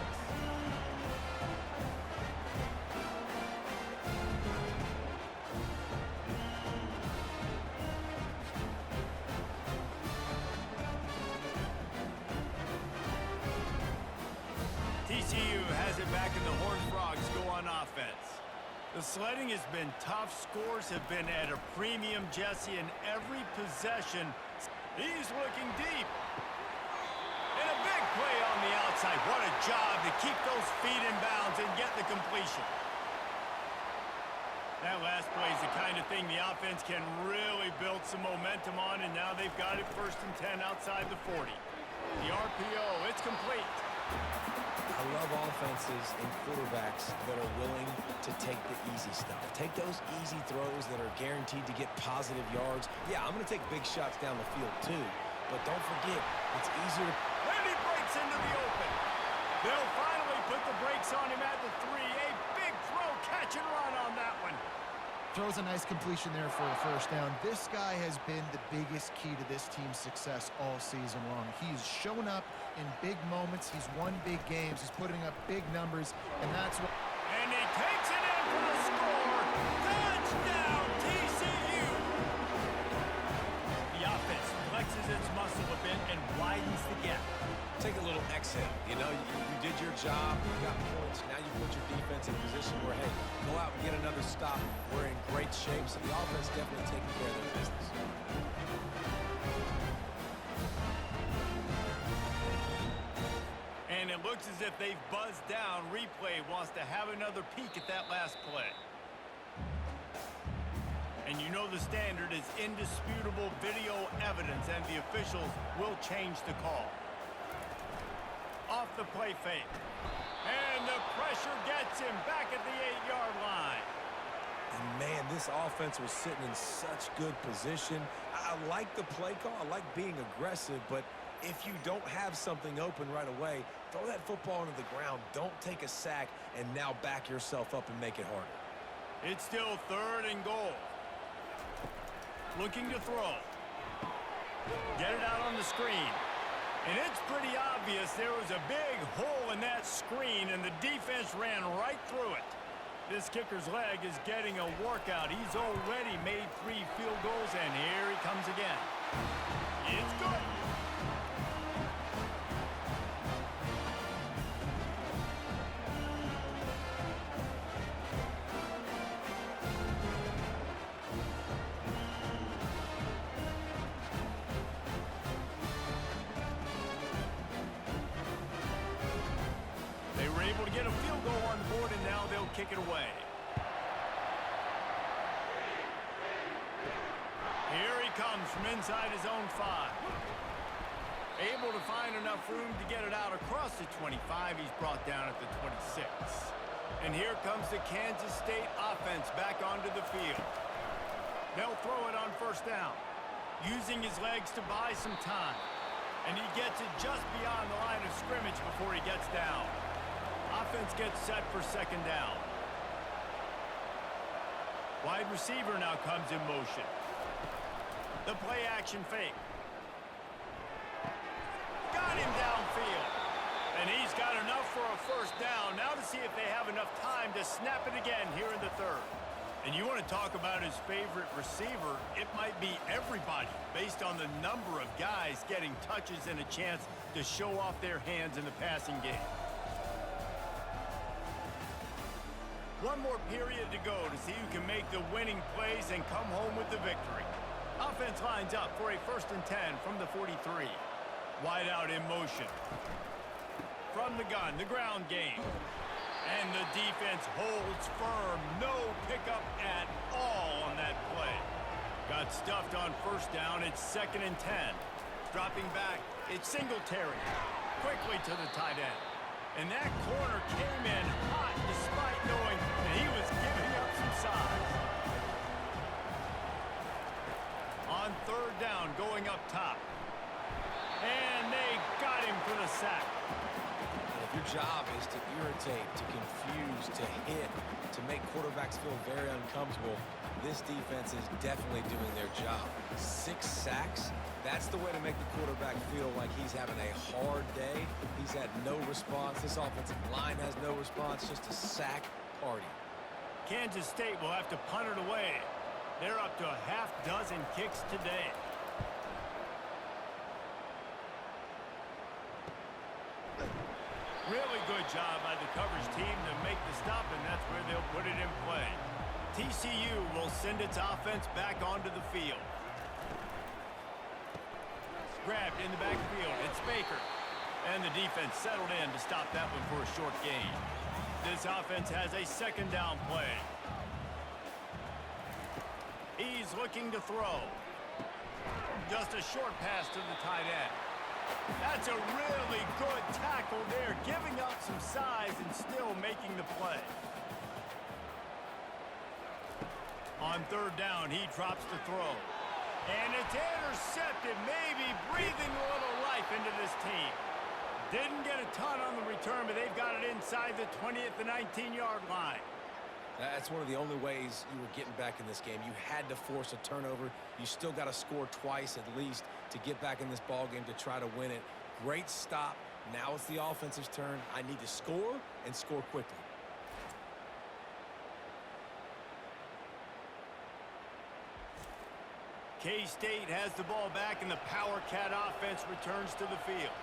TCU has it back and the Horned Frogs go on offense. The sledding has been tough. Scores have been at a premium, Jesse, in every possession. He's looking deep. And a big play on the outside. What a job to keep those feet in bounds and get the completion. That last play is the kind of thing the offense can really build some momentum on, and now they've got it 1st and 10 outside the 40. The RPO, it's complete. I love offenses and quarterbacks that are willing to take the easy stuff. Take those easy throws that are guaranteed to get positive yards. Yeah, I'm going to take big shots down the field too, but don't forget, it's easier to... And he breaks into the open. They'll finally put the brakes on him at the 3. A big throw, catch and run on that one. Throws a nice completion there for a 1st down. This guy has been the biggest key to this team's success all season long. He's shown up in big moments. He's won big games. He's putting up big numbers, and that's what... And he takes it in for the score. Touchdown, TCU. The offense flexes its muscle a bit and widens the gap. Take a little exhale. You know, you did your job, you got points. Now you put your defense in a position where, hey, go out and get another stop. We're in great shape, so the offense definitely taking care of their business. And it looks as if they've buzzed down. Replay wants to have another peek at that last play. And you know the standard is indisputable video evidence, and the officials will change the call. Off the play fake. And the pressure gets him back at the 8-yard line. And man, this offense was sitting in such good position. I like the play call. I like being aggressive, but if you don't have something open right away, throw that football into the ground. Don't take a sack and now back yourself up and make it harder. It's still 3rd and goal. Looking to throw. Get it out on the screen. And it's pretty obvious there was a big hole in that screen, and the defense ran right through it. This kicker's leg is getting a workout. He's already made 3 field goals, and here he comes again. It's good. Able to get a field goal on board, and now they'll kick it away. Here he comes from inside his own 5. Able to find enough room to get it out across the 25. He's brought down at the 26. And here comes the Kansas State offense back onto the field. They'll throw it on 1st down, using his legs to buy some time. And he gets it just beyond the line of scrimmage before he gets down. Offense gets set for 2nd down. Wide receiver now comes in motion. The play action fake. Got him downfield. And he's got enough for a 1st down. Now to see if they have enough time to snap it again here in the 3rd. And you want to talk about his favorite receiver, it might be everybody based on the number of guys getting touches and a chance to show off their hands in the passing game. One more period to go to see who can make the winning plays and come home with the victory. Offense lines up for a 1st and 10 from the 43. Wide out in motion. From the gun, the ground game. And the defense holds firm. No pickup at all on that play. Got stuffed on 1st down. It's 2nd and 10. Dropping back, it's Singletary. Quickly to the tight end. And that corner came in hot despite knowing that he was giving up some size. On 3rd down, going up top. job is to irritate, to confuse, to hit, to make quarterbacks feel very uncomfortable. This defense is definitely doing their job. 6 sacks, that's the way to make the quarterback feel like he's having a hard day. He's had no response. This offensive line has no response, just a sack party. Kansas State will have to punt it away. They're up to a half dozen kicks today. Really good job by the coverage team to make the stop, and that's where they'll put it in play. TCU will send its offense back onto the field. Grabbed in the backfield. It's Baker. And the defense settled in to stop that one for a short gain. This offense has a second down play. He's looking to throw. Just a short pass to the tight end. That's a really good tackle there, giving up some size and still making the play. On third down, he drops the throw. And it's intercepted, maybe breathing a little life into this team. Didn't get a ton on the return, but they've got it inside the 20 at the 19-yard line. That's one of the only ways you were getting back in this game. You had to force a turnover. You still got to score twice at least to get back in this ball game to try to win it. Great stop. Now it's the offense's turn. I need to score and score quickly. K-State has the ball back, and the Power Cat offense returns to the field.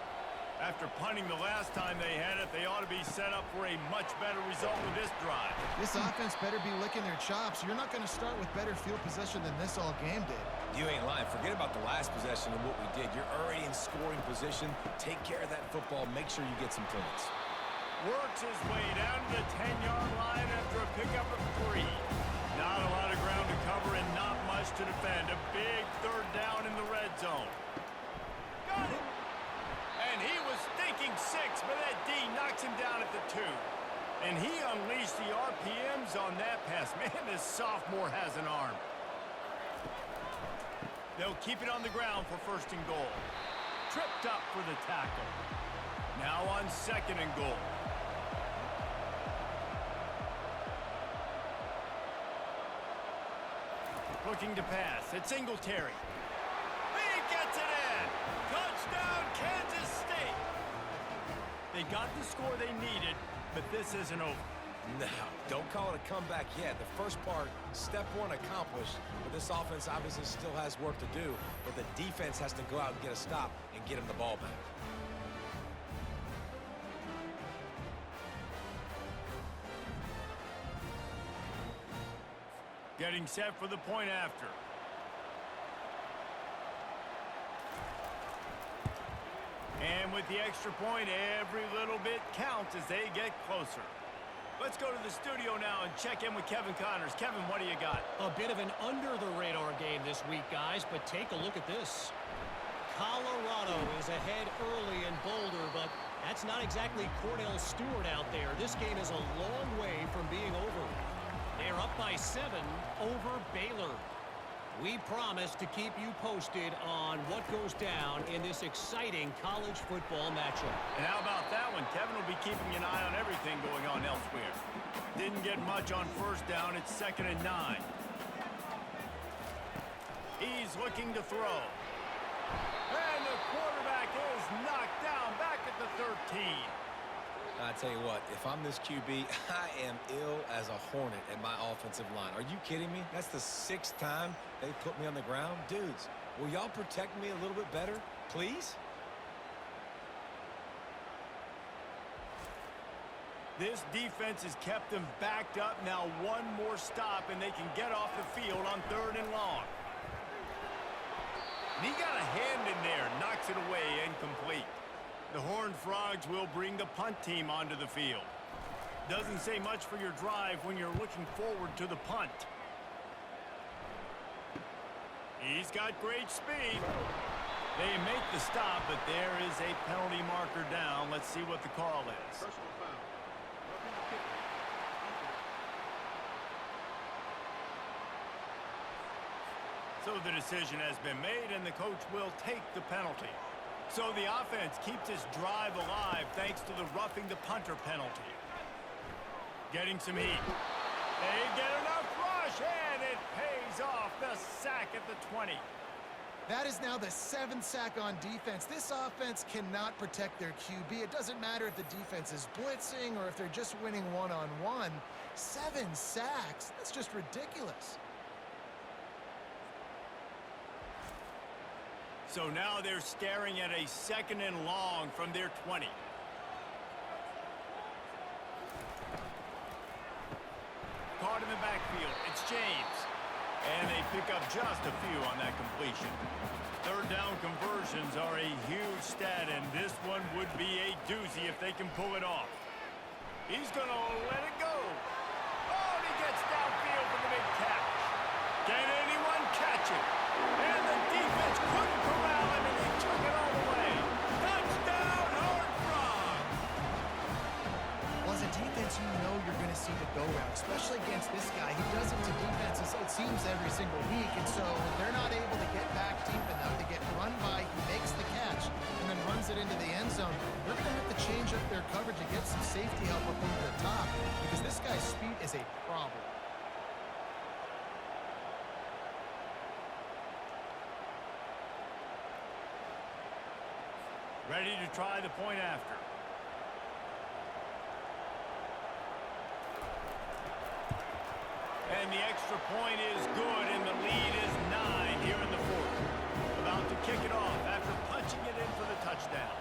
After punting the last time they had it, they ought to be set up for a much better result with this drive. This offense better be licking their chops. You're not going to start with better field possession than this all game did. You ain't lying. Forget about the last possession and what we did. You're already in scoring position. Take care of that football. Make sure you get some points. Works his way down to the 10-yard line after a pickup of 3. Not a lot of ground to cover and not much to defend. A big third down in the red zone. Got it. And he was thinking 6, but that D knocks him down at the 2. And he unleashed the RPMs on that pass. Man, this sophomore has an arm. They'll keep it on the ground for first and goal. Tripped up for the tackle. Now on second and goal. Looking to pass. It's Singletary. He gets it in. Touchdown, Kansas State. They got the score they needed, but this isn't over. No, don't call it a comeback yet. The first part, step 1 accomplished, but this offense obviously still has work to do, but the defense has to go out and get a stop and get him the ball back. Getting set for the point after. And with the extra point, every little bit counts as they get closer. Let's go to the studio now and check in with Kevin Connors. Kevin, what do you got? A bit of an under-the-radar game this week, guys, but take a look at this. Colorado is ahead early in Boulder, but that's not exactly Cordell Stewart out there. This game is a long way from being over. They're up by 7 over Baylor. We promise to keep you posted on what goes down in this exciting college football matchup. And how about that one? Kevin will be keeping an eye on everything going on elsewhere. Didn't get much on first down. It's 2nd and 9. He's looking to throw. And the quarterback is knocked down back at the 13. I tell you what, if I'm this QB, I am ill as a hornet at my offensive line. Are you kidding me? That's the 6th time they put me on the ground. Dudes, will y'all protect me a little bit better, please? This defense has kept them backed up. Now one more stop, and they can get off the field on 3rd and long. And he got a hand in there, knocks it away, incomplete. The Horned Frogs will bring the punt team onto the field. Doesn't say much for your drive when you're looking forward to the punt. He's got great speed. They make the stop, but there is a penalty marker down. Let's see what the call is. Personal foul. So the decision has been made, and the coach will take the penalty. So the offense keeps this drive alive thanks to the roughing the punter penalty. Getting some heat. They get enough rush, and it pays off. The sack at the 20. That is now the 7th sack on defense. This offense cannot protect their QB. It doesn't matter if the defense is blitzing or if they're just winning one-on-one. 7 sacks? That's just ridiculous. So now they're staring at a 2nd and long from their 20. Caught in the backfield. It's James. And they pick up just a few on that completion. 3rd down conversions are a huge stat, and this one would be a doozy if they can pull it off. He's going to let it go. Oh, and he gets downfield for the big catch. Can anyone catch it? And the defense couldn't corral him, and he took it all the way. Touchdown, Horned Frogs! Well, as a defense, you know you're going to see the go route, especially against this guy. He does it to defenses, it seems, every single week, and so they're not able to get back deep enough to get run by. He makes the catch and then runs it into the end zone. They're going to have to change up their coverage and get some safety help up over the top because this guy's speed is a problem. Ready to try the point after. And the extra point is good, and the lead is 9 here in the 4th. About to kick it off after punching it in for the touchdown.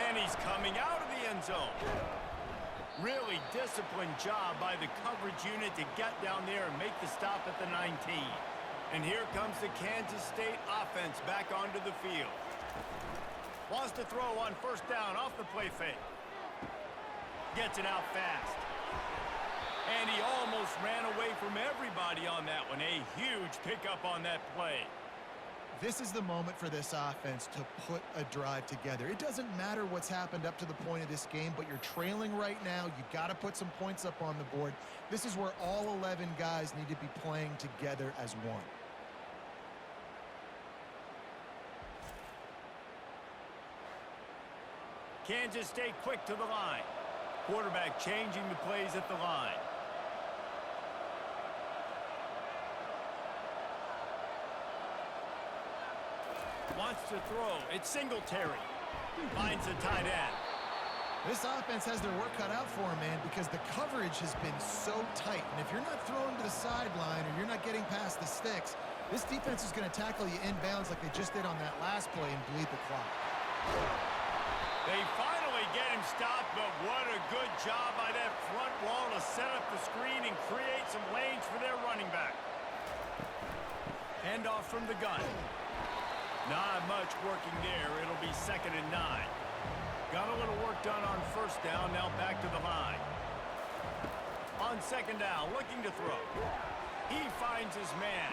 And he's coming out of the end zone. Really disciplined job by the coverage unit to get down there and make the stop at the 19. And here comes the Kansas State offense back onto the field. Wants to throw on 1st down off the play fake. Gets it out fast. And he almost ran away from everybody on that one. A huge pickup on that play. This is the moment for this offense to put a drive together. It doesn't matter what's happened up to the point of this game, but you're trailing right now. You got to put some points up on the board. This is where all 11 guys need to be playing together as one. Kansas State quick to the line. Quarterback changing the plays at the line. Wants to throw. It's Singletary. Finds the tight end. This offense has their work cut out for them, man, because the coverage has been so tight. And if you're not throwing to the sideline or you're not getting past the sticks, this defense is going to tackle you inbounds like they just did on that last play and bleed the clock. They finally get him stopped, but what a good job by that front wall to set up the screen and create some lanes for their running back. Handoff from the gun. Not much working there. It'll be 2nd and 9. Got a little work done on 1st down, now back to the line. On 2nd down, looking to throw. He finds his man.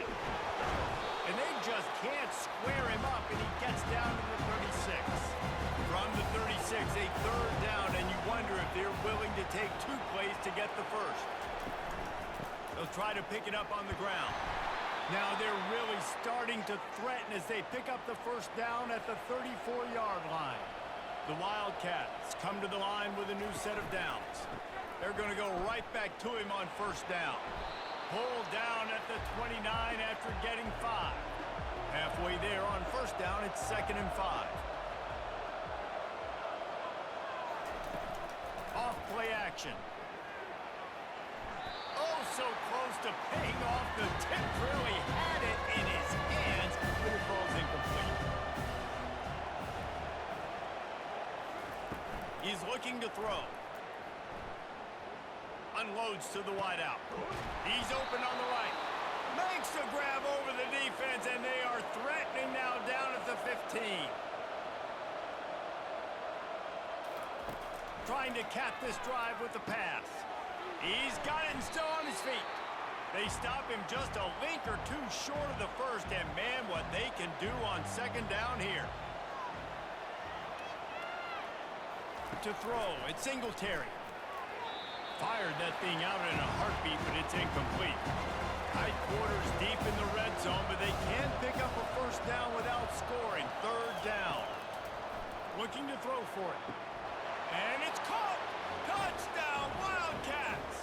And they just can't square him up, and he gets down to the 36. From the 36, a 3rd down, and you wonder if they're willing to take 2 plays to get the 1st. They'll try to pick it up on the ground. Now they're really starting to threaten as they pick up the 1st down at the 34-yard line. The Wildcats come to the line with a new set of downs. They're going to go right back to him on 1st down. Pulled down at the 29 after getting 5. Halfway there on 1st down, it's 2nd and 5. Off play action. Oh, so close to paying off. The tip really had it in his hands, but it falls incomplete. He's looking to throw. Unloads to the wideout. He's open on the right. Makes a grab over the defense, and they are threatening now down at the 15. Trying to cap this drive with the pass. He's got it and still on his feet. They stop him just a link or two short of the 1st, and man, what they can do on 2nd down here. To throw, it's Singletary. fired that thing out in a heartbeat, but it's incomplete. Tight quarters deep in the red zone, but they can't pick up a first down without scoring. Third down. Looking to throw for it. And it's caught! Touchdown, Wildcats!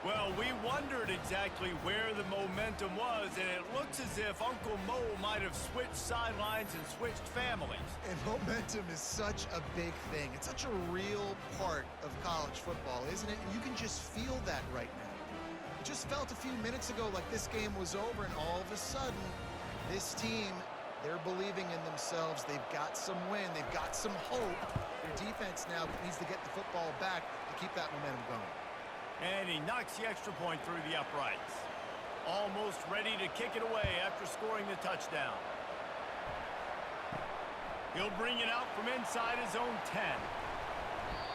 Well, we wondered exactly where the momentum was, and it looks as if Uncle Mo might have switched sidelines and switched families. And momentum is such a big thing. It's such a real part of college football, isn't it? And you can just feel that right now. It just felt a few minutes ago like this game was over, and all of a sudden, this team, they're believing in themselves. They've got some wind. They've got some hope. Their defense now needs to get the football back to keep that momentum going. And he knocks the extra point through the uprights. Almost ready to kick it away after scoring the touchdown. He'll bring it out from inside his own 10.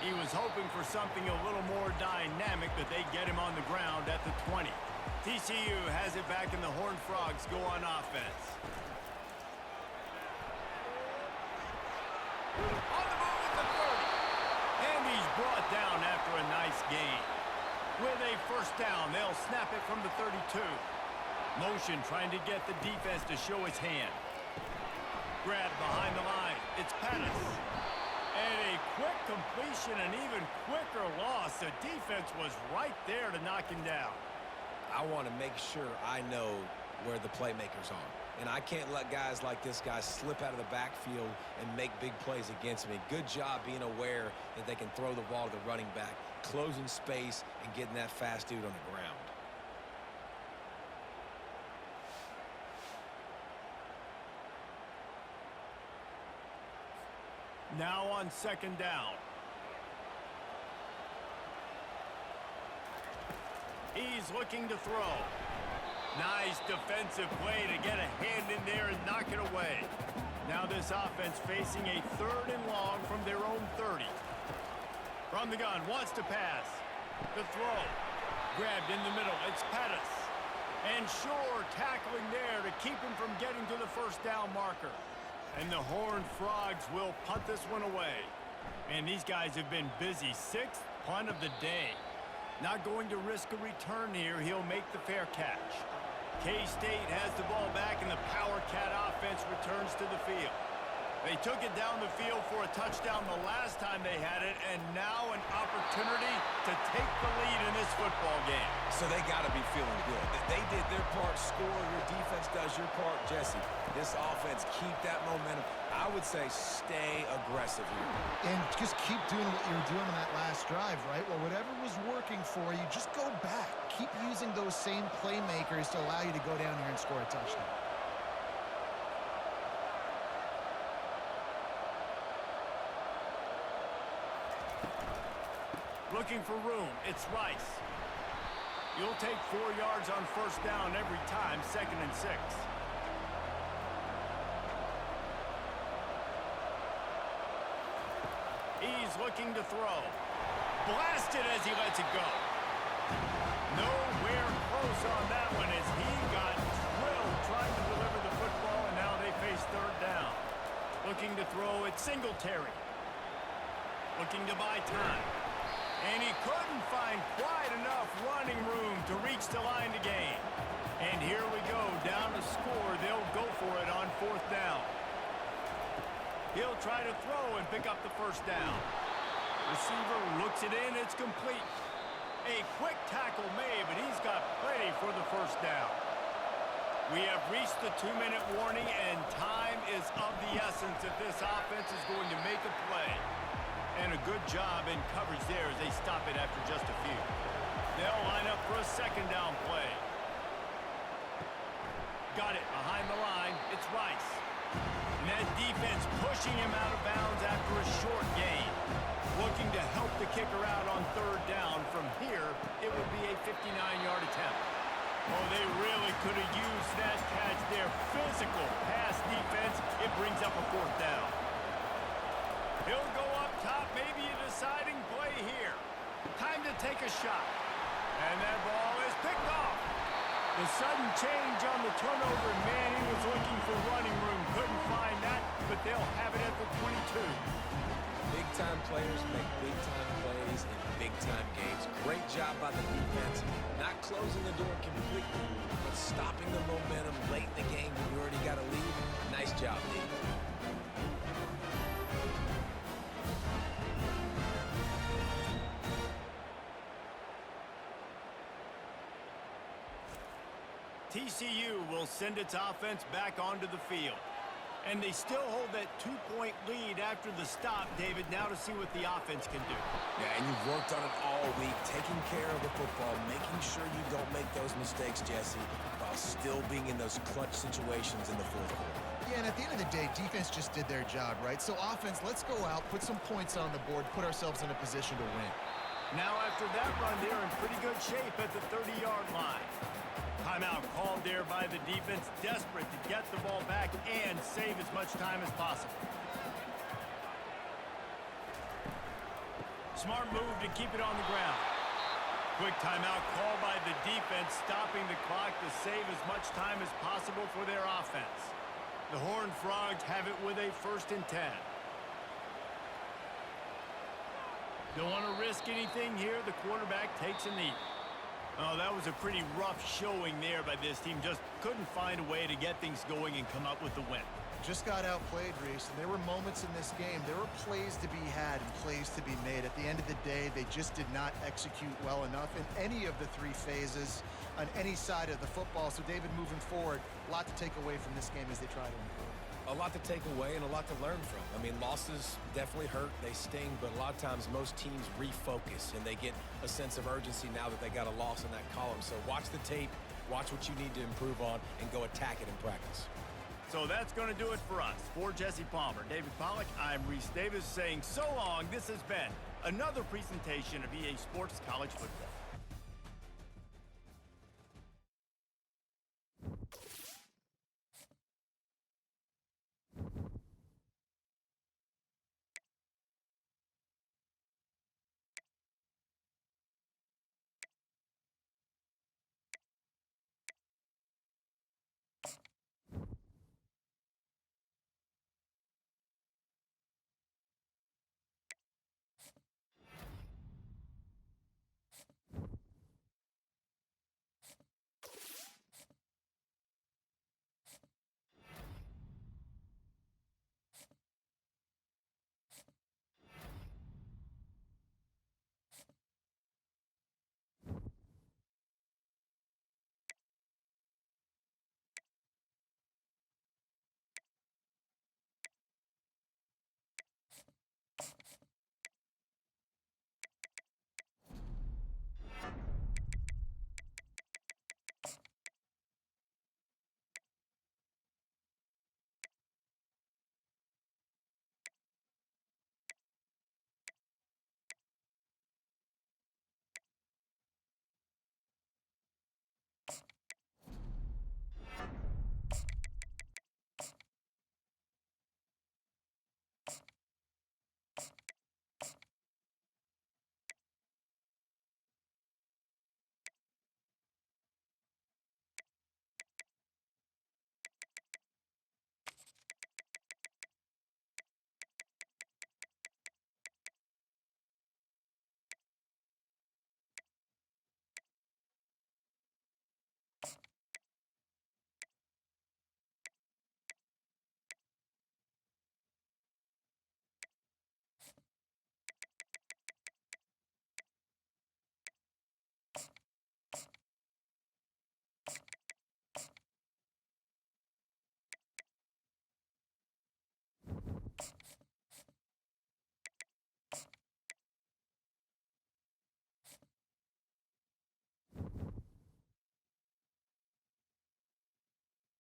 He was hoping for something a little more dynamic, but they get him on the ground at the 20. TCU has it back, and the Horned Frogs go on offense. On the move at the 30. And he's brought down after a nice gain. With a first down, they'll snap it from the 32. Motion trying to get the defense to show his hand. Grab behind the line. It's Pettis. And a quick completion, an even quicker loss. The defense was right there to knock him down. I want to make sure I know where the playmakers are. And I can't let guys like this guy slip out of the backfield and make big plays against me. Good job being aware that they can throw the ball to the running back, closing space, and getting that fast dude on the ground. Now on second down. He's looking to throw. Nice defensive play to get a hand in there and knock it away. Now this offense facing a third and long from their own 30. From the gun, wants to pass. The throw. Grabbed in the middle. It's Pettis. And Shore tackling there to keep him from getting to the first down marker. And the Horned Frogs will punt this one away. And these guys have been busy. Sixth punt of the day. Not going to risk a return here. He'll make the fair catch. K-State has the ball back, and the Power Cat offense returns to the field. They took it down the field for a touchdown the last time they had it, and now an opportunity to take the lead in this football game. So they got to be feeling good. They did their part, score. Your defense does your part, Jesse. This offense, keep that momentum. I would say stay aggressive here. And just keep doing what you were doing on that last drive, right? Well, whatever was working for you, just go back. Keep using those same playmakers to allow you to go down here and score a touchdown. Looking for room. It's Rice. You'll take 4 yards on first down every time, 2nd and 6. He's looking to throw. Blasted as he lets it go. Nowhere close on that one as he got drilled trying to deliver the football, and now they face third down. Looking to throw at Singletary. Looking to buy time. And he couldn't find quite enough running room to reach the line to gain. And here we go, down a score. They'll go for it on fourth down. He'll try to throw and pick up the first down. Receiver looks it in, it's complete. A quick tackle made, but he's got plenty for the first down. We have reached the 2-minute warning, and time is of the essence if this offense is going to make a play. And a good job in coverage there as they stop it after just a few. They'll line up for a second down play. Got it behind the line. It's Rice. And that defense pushing him out of bounds after a short gain. Looking to help the kicker out on third down. From here, it would be a 59-yard attempt. Oh, they really could have used that catch there. Physical pass defense. It brings up a fourth down. He'll go up top, maybe a deciding play here. Time to take a shot. And that ball is picked off. The sudden change on the turnover, and Manning was looking for running room. Couldn't find that, but they'll have it at the 22. Big-time players make big-time plays in big-time games. Great job by the defense, not closing the door completely, but stopping the momentum late in the game when you already got a lead. Nice job, D. TCU will send its offense back onto the field. And they still hold that 2-point lead after the stop, David, now to see what the offense can do. Yeah, and you've worked on it all week, taking care of the football, making sure you don't make those mistakes, Jesse, while still being in those clutch situations in the fourth quarter. Yeah, and at the end of the day, defense just did their job, right? So offense, let's go out, put some points on the board, put ourselves in a position to win. Now after that run, they're in pretty good shape at the 30-yard line. Timeout called there by the defense, desperate to get the ball back and save as much time as possible. Smart move to keep it on the ground. Quick timeout called by the defense, stopping the clock to save as much time as possible for their offense. The Horned Frogs have it with a 1st and 10. Don't want to risk anything here. The quarterback takes a knee. Oh, that was a pretty rough showing there by this team. Just couldn't find a way to get things going and come up with the win. Just got outplayed, Reese, and there were moments in this game. There were plays to be had and plays to be made. At the end of the day, they just did not execute well enough in any of the 3 phases on any side of the football. So, David, moving forward, a lot to take away from this game as they try to improve. A lot to take away and a lot to learn from. I mean, losses definitely hurt, they sting, but a lot of times most teams refocus and they get a sense of urgency now that they got a loss in that column. So watch the tape, watch what you need to improve on, and go attack it in practice. So that's going to do it for us. For Jesse Palmer, David Pollack, I'm Reese Davis saying so long. This has been another presentation of EA Sports College Football.